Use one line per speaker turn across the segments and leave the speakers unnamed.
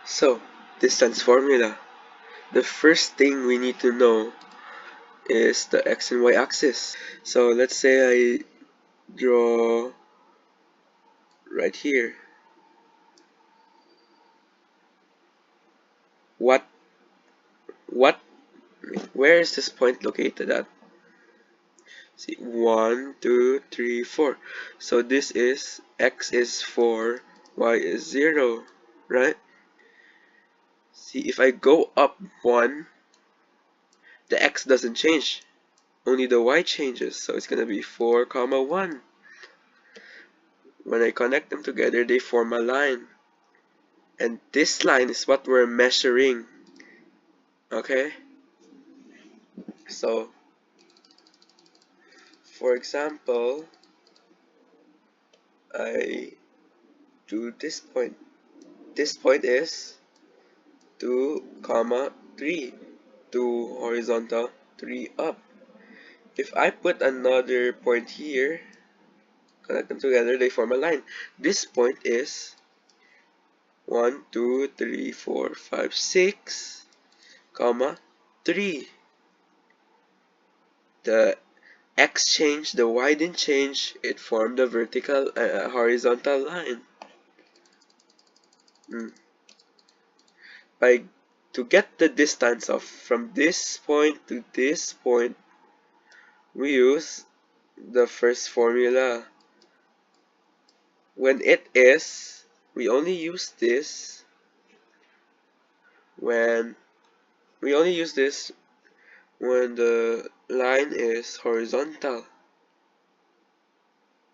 So, distance formula. The first thing we need to know is the x and y axis. So let's say I draw right here. What, what, where is this point located at? See, 1, 2, 3, 4. So this is x is 4, y is 0, right? See, if I go up 1, the x doesn't change. Only the y changes. So it's going to be 4, comma 1. When I connect them together, they form a line. And this line is what we're measuring. Okay? So, for example, I do this point. This point is 2, comma 3. 2 horizontal, 3 up. If I put another point here, connect them together, they form a line. This point is 1, 2, 3, 4, 5, 6, comma 3. The x changed, the y didn't change, it formed a vertical, horizontal line. By to get the distance of from this point to this point, we use the first formula. When it is, we only use this when when the line is horizontal.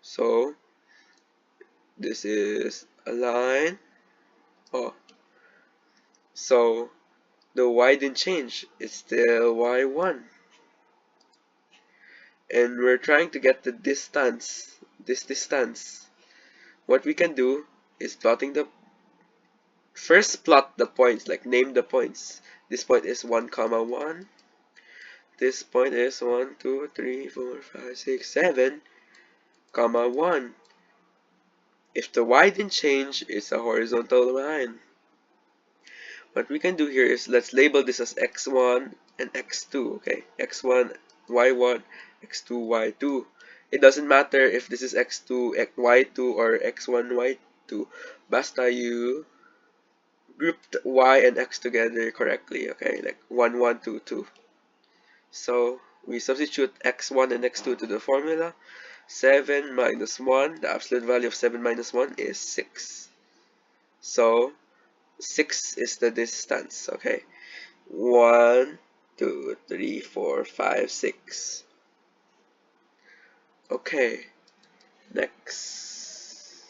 So this is a line. Oh, so the y didn't change, it's still y1. And we're trying to get the distance, this distance. What we can do is first plot the points, like name the points. This point is 1, comma 1. This point is 1, 2, 3, 4, 5, 6, 7, comma 1. If the y didn't change, it's a horizontal line. What we can do here is let's label this as x1 and x2, okay? x1, y1, x2, y2. It doesn't matter if this is x2, y2, or x1, y2. Basta you grouped y and x together correctly, okay? Like 1, 1, 2, 2. So we substitute x1 and x2 to the formula. 7 minus 1, the absolute value of 7 minus 1 is 6. So 6 is the distance, okay? 1, 2, 3, 4, 5, 6. Okay, next.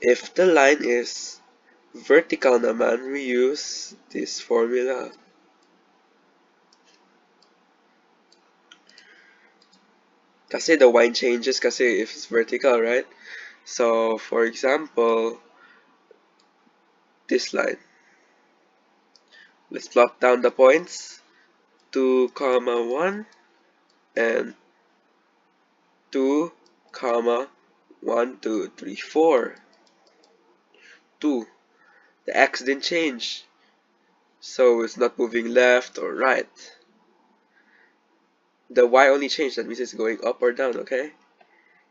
If the line is vertical naman, we use this formula. Kasi the y changes kasi if it's vertical, right? So, for example, this line. Let's plot down the points. 2, comma 1 and 2, comma 1, 2, 3, 4. 2. The x didn't change, so it's not moving left or right. The y only changed, that means it's going up or down, okay?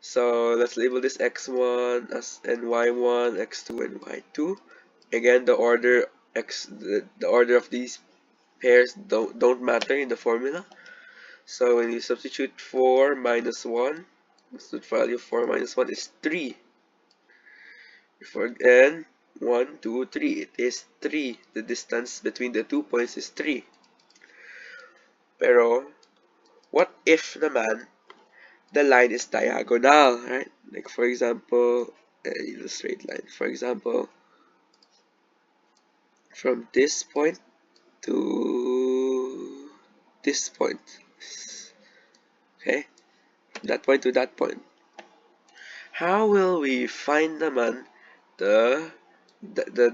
So let's label this x1 as and y1, x2 and y2. Again, the order the order of these pairs don't matter in the formula. So when you substitute 4 minus 1, the absolute value of 4 minus 1 is 3. And 1, 2, 3, it is 3. The distance between the 2 points is 3. Pero, what if naman the line is diagonal, right? Like for example, a straight line. For example, from this point to this point. Okay? That point to that point. How will we find naman the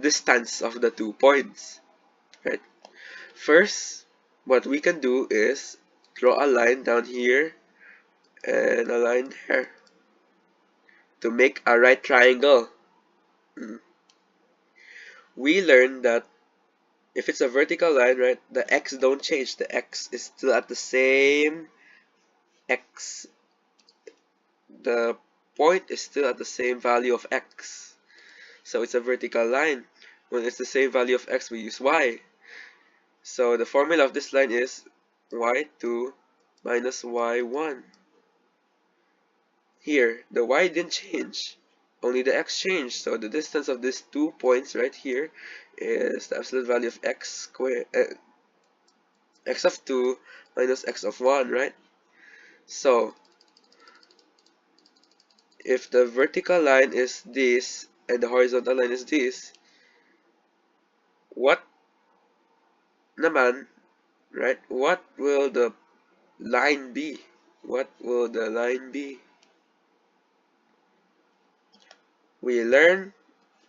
distance of the 2 points? Right? First, what we can do is draw a line down here and a line there to make a right triangle. Mm. We learned that if it's a vertical line, right, the x don't change. The x is still at the same x. The point is still at the same value of x. So it's a vertical line. When it's the same value of x, we use y. So the formula of this line is y2 minus y1. Here, the y didn't change, only the x changed. So the distance of these 2 points right here is the absolute value of x squared, x of 2 minus x of 1, right? So if the vertical line is this and the horizontal line is this, what naman, right? What will the line be? What will the line be? We learn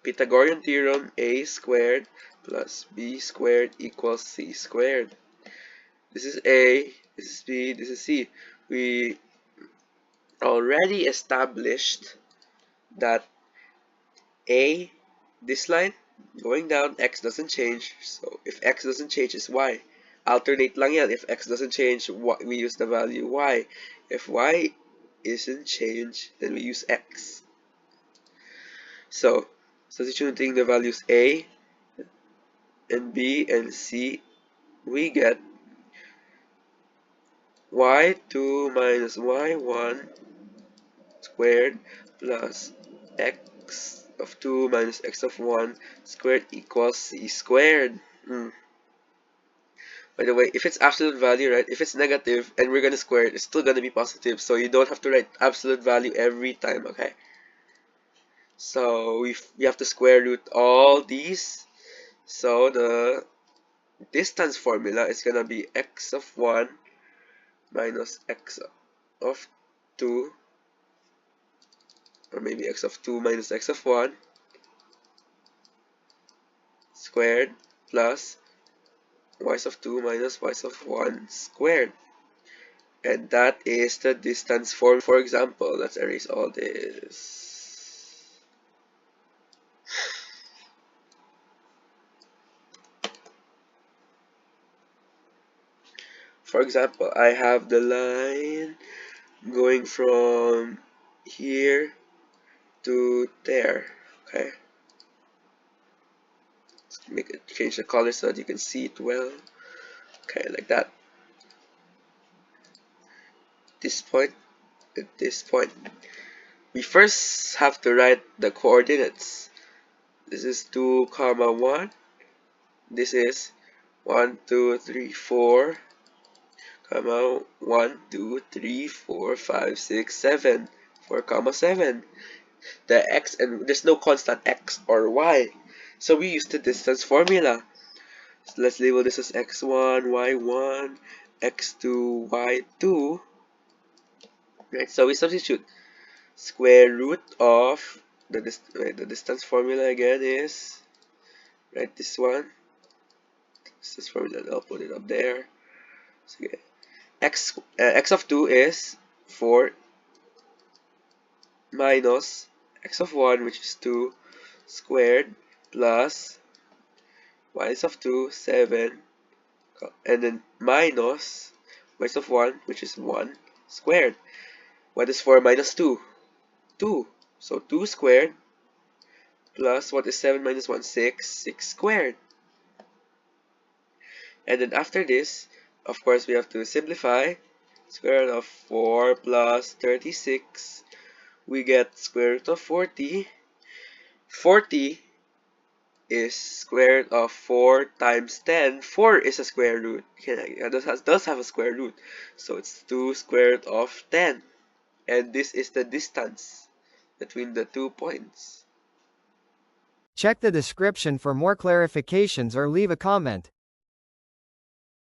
Pythagorean theorem: a squared plus b squared equals c squared. This is a, this is b, this is c. We already established that a, this line going down, x doesn't change. So if x doesn't change, it's y. Alternate lang yan. If x doesn't change, we use the value y. If y isn't changed, then we use x. So substituting the values a and b and c, we get y2 minus y1 squared plus x of 2 minus x of 1 squared equals c squared. By the way, if it's absolute value, right, if it's negative and we're gonna square it, it's still gonna be positive, so you don't have to write absolute value every time, okay? So we have to square root all these. So the distance formula is gonna be x of 1 minus x of 2, or maybe x of 2 minus x of 1 squared plus y of 2 minus y of 1 squared. And that is the distance form. For example, let's erase all this. For example, I have the line going from here to there. Okay, let's change the color so that you can see it well. Okay, like that. This point at this point. We first have to write the coordinates. This is 2 comma 1. This is 1 2 3 4 comma 1 2 3 4 5 6 7, 4 comma 7. The x, and there's no constant x or y, so we use the distance formula. So let's label this as x1 y1 x2 y2, right? So we substitute square root of the distance formula again is, right, this one, distance formula, I'll put it up there. So okay, x of 2 is 4 minus x of 1, which is 2 squared, plus y of 2 7, and then minus y of 1, which is 1 squared. What is 4 minus 2? 2. So 2 squared plus what is 7 minus 1? 6. 6 squared. And then after this, of course, we have to simplify. Square root of 4 plus 36. We get square root of 40. 40 is square root of 4 times 10. 4 is a square root. It does have a square root. So it's 2 square root of 10. And this is the distance between the 2 points.
Check the description for more clarifications or leave a comment.